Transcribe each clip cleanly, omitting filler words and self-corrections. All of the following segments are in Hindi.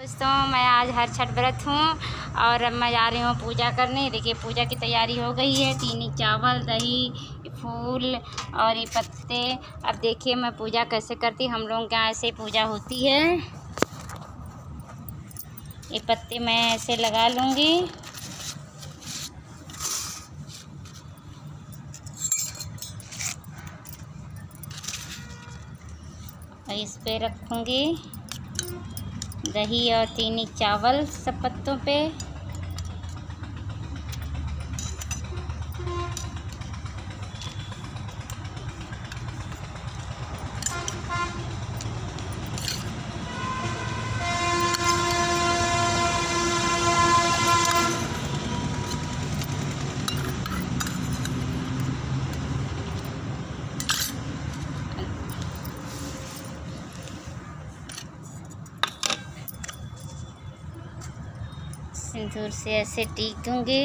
दोस्तों, मैं आज हर छठ व्रत हूँ और अब मैं जा रही हूँ पूजा करने। देखिए पूजा की तैयारी हो गई है। चीनी, चावल, दही, फूल और ये पत्ते। अब देखिए मैं पूजा कैसे करती। हम लोगों के यहाँ ऐसे पूजा होती है। ये पत्ते मैं ऐसे लगा लूँगी। और इस पे रखूँगी दही और चीनी, चावल सब पत्तों पे। सिंदूर से ऐसे टीकूंगी।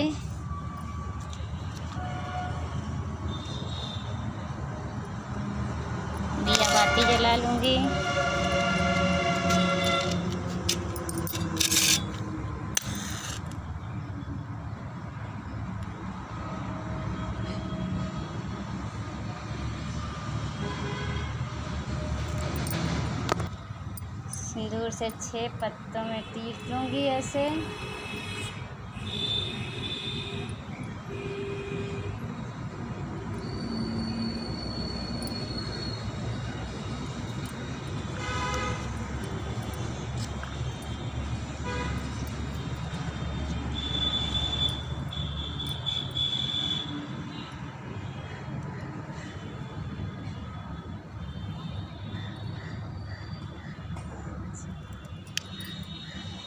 दिया बाती जला लूंगी। सिंदूर से 6 पत्तों में टीक लूँगी ऐसे।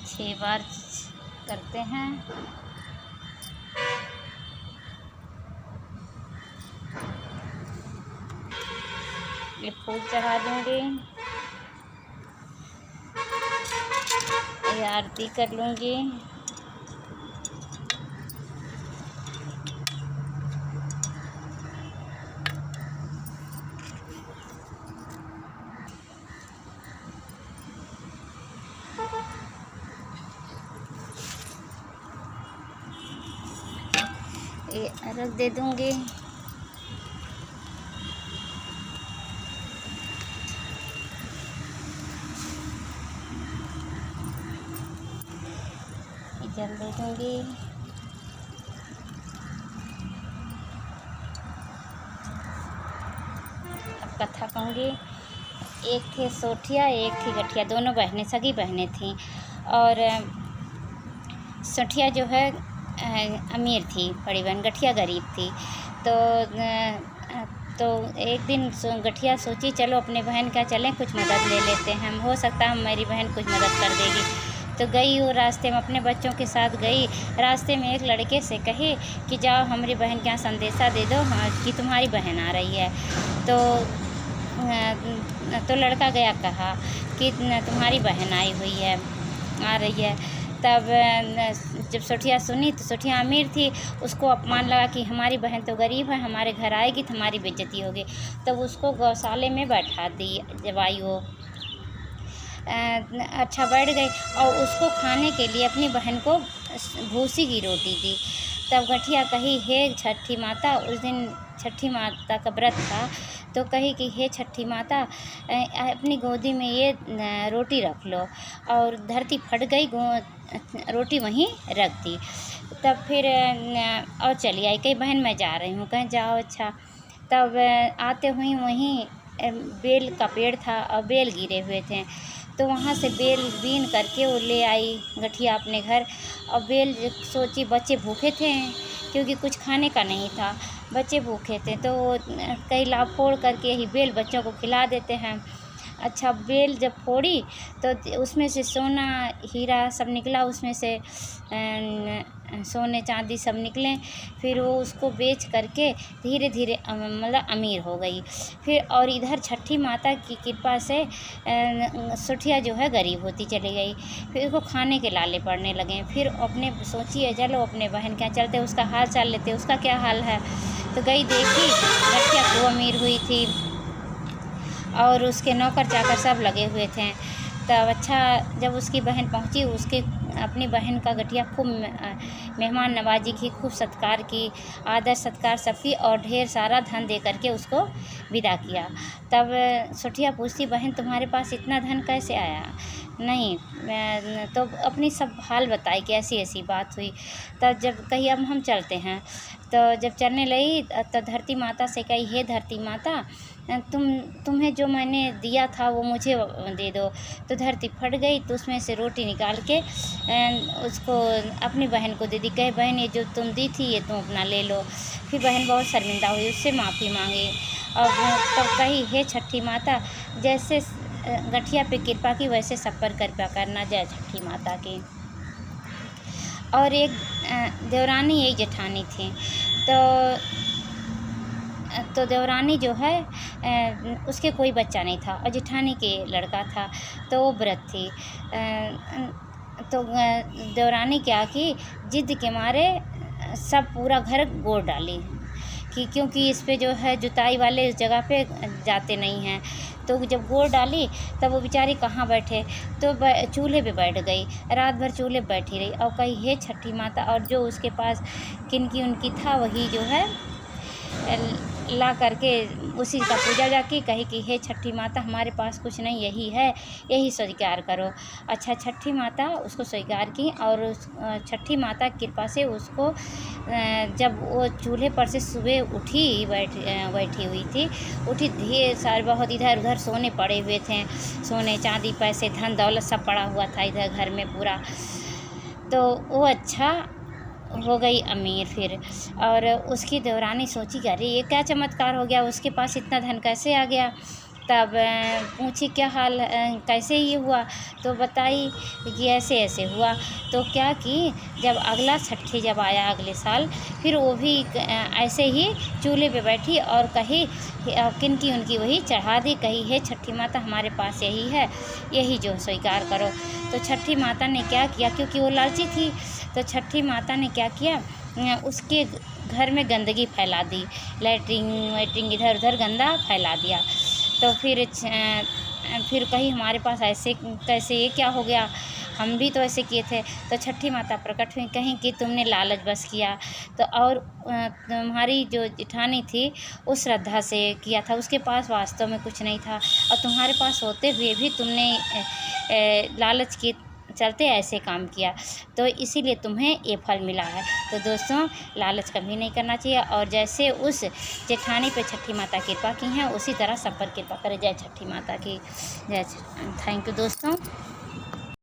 छह बार करते हैं। ये फूल चढ़ा दूंगी। ये आरती कर लूंगी। ये अर्घ दे दूंगी। जल दे दूंगी। अब कथा कहूँगी। एक थे सोठिया, एक थी गठिया, दोनों बहनें, सगी बहनें थीं। और सोठिया जो है अमीर थी, बड़ी बहन। गठिया गरीब थी। तो एक दिन गठिया सोची चलो अपने बहन का चलें, कुछ मदद ले लेते हैं, हम हो सकता है मेरी बहन कुछ मदद कर देगी। तो गई वो रास्ते में अपने बच्चों के साथ गई। रास्ते में एक लड़के से कही कि जाओ हमारी बहन के यहाँ संदेशा दे दो कि तुम्हारी बहन आ रही है। तो लड़का गया, कहा कि तुम्हारी बहन आई हुई है, आ रही है। तब जब सोठिया सुनी तो सोठिया अमीर थी, उसको अपमान लगा कि हमारी बहन तो गरीब है, हमारे घर आएगी तो हमारी बेइज्जती होगी। तब उसको गौशाले में बैठा दी। जब आई वो अच्छा बैठ गई और उसको खाने के लिए अपनी बहन को भूसी की रोटी दी। तब गठिया कही, हे छठी माता, उस दिन छठी माता का व्रत था, तो कही कि हे छठी माता, अपनी गोदी में ये रोटी रख लो। और धरती फट गई, रोटी वहीं रख दी। तब फिर और चली आई, कहीं बहन मैं जा रही हूँ, कहीं जाओ। अच्छा, तब आते हुई वहीं बेल का पेड़ था और बेल गिरे हुए थे, तो वहाँ से बेल बीन करके वो ले आई गठिया अपने घर। और बेल सोची बच्चे भूखे थे क्योंकि कुछ खाने का नहीं था, बच्चे भूखे थे, तो कई लाभ फोड़ करके यही बेल बच्चों को खिला देते हैं। अच्छा, बेल जब फोड़ी तो उसमें से सोना हीरा सब निकला, उसमें से सोने चांदी सब निकले। फिर वो उसको बेच करके धीरे धीरे मतलब अमीर हो गई। फिर और इधर छठी माता की कृपा से सोठिया जो है गरीब होती चली गई। फिर उसको खाने के लाले पड़ने लगे। फिर अपने सोचिए चलो अपने बहन के यहाँ चलते, उसका हाल चाल लेते, उसका क्या हाल है। तो गई, देखी गठिया खूब अमीर हुई थी और उसके नौकर चाकर सब लगे हुए थे। तब अच्छा जब उसकी बहन पहुंची, उसके अपनी बहन का गठिया खूब मेहमान नवाजी की, खूब सत्कार की, आदर सत्कार सबकी, और ढेर सारा धन दे करके उसको विदा किया। तब सोठिया पूछती, बहन तुम्हारे पास इतना धन कैसे आया? नहीं, मैं तो अपनी सब हाल बताई कि ऐसी ऐसी बात हुई। तब जब कही अब हम चलते हैं, तो जब चलने लगी तो धरती माता से कही, हे धरती माता, तुम्हें जो मैंने दिया था वो मुझे दे दो। तो धरती फट गई, तो उसमें से रोटी निकाल के उसको अपनी बहन को दे दी। कहे, बहन ये जो तुम दी थी ये तुम अपना ले लो। फिर बहन बहुत शर्मिंदा हुई, उससे माफ़ी मांगी और तब कही, हे छठी माता, जैसे गठिया पे कृपा की वैसे सब पर कृपा करना, जय छठी माता की। और एक देवरानी एक जेठानी थी। तो देवरानी जो है उसके कोई बच्चा नहीं था और जेठानी के लड़का था, तो वो व्रत थी। तो देवरानी क्या की, जिद के मारे सब पूरा घर गोड़ डाली कि क्योंकि इस पे जो है जुताई वाले उस जगह पे जाते नहीं हैं। तो जब गोड़ डाली तब वो बेचारी कहाँ बैठे, तो चूल्हे पे बैठ गई, रात भर चूल्हे पे बैठी रही और कही, हे छठी माता, और जो उसके पास किनकी उनकी था वही जो है ला करके उसी का पूजा जाके कही कि हे छठी माता, हमारे पास कुछ नहीं, यही है, यही स्वीकार करो। अच्छा, छठी माता उसको स्वीकार की और छठी माता की कृपा से उसको जब वो चूल्हे पर से सुबह उठी, बैठी हुई थी, उठी, ढेर सारे बहुत इधर उधर सोने पड़े हुए थे, सोने चांदी पैसे धन दौलत सब पड़ा हुआ था इधर घर में पूरा। तो वो अच्छा हो गई अमीर फिर। और उसकी देवरानी सोची कि अरे ये क्या चमत्कार हो गया, उसके पास इतना धन कैसे आ गया। तब पूछी क्या हाल, कैसे ये हुआ, तो बताई कि ऐसे ऐसे हुआ। तो क्या कि जब अगला छठी जब आया अगले साल, फिर वो भी ऐसे ही चूल्हे पे बैठी और कही किनकी उनकी वही चढ़ा दी, कही, हे छठी माता, हमारे पास यही है, यही जो स्वीकार करो। तो छठी माता ने क्या किया, क्योंकि वो लालची थी, तो छठी माता ने क्या किया, उसके घर में गंदगी फैला दी, लैट्रिन वैट्रिन इधर उधर गंदा फैला दिया। तो फिर कही, हमारे पास ऐसे कैसे, ये क्या हो गया, हम भी तो ऐसे किए थे। तो छठी माता प्रकट हुई, कहीं कि तुमने लालच बस किया, तो और तुम्हारी जो जेठानी थी उस श्रद्धा से किया था, उसके पास वास्तव में कुछ नहीं था, और तुम्हारे पास होते हुए भी तुमने लालच के चलते ऐसे काम किया, तो इसीलिए तुम्हें ये फल मिला है। तो दोस्तों, लालच कभी नहीं करना चाहिए, और जैसे उस जेठानी पे छठी माता कृपा की हैं, उसी तरह सब पर कृपा करे। जय छठी माता की जय। थैंक यू दोस्तों।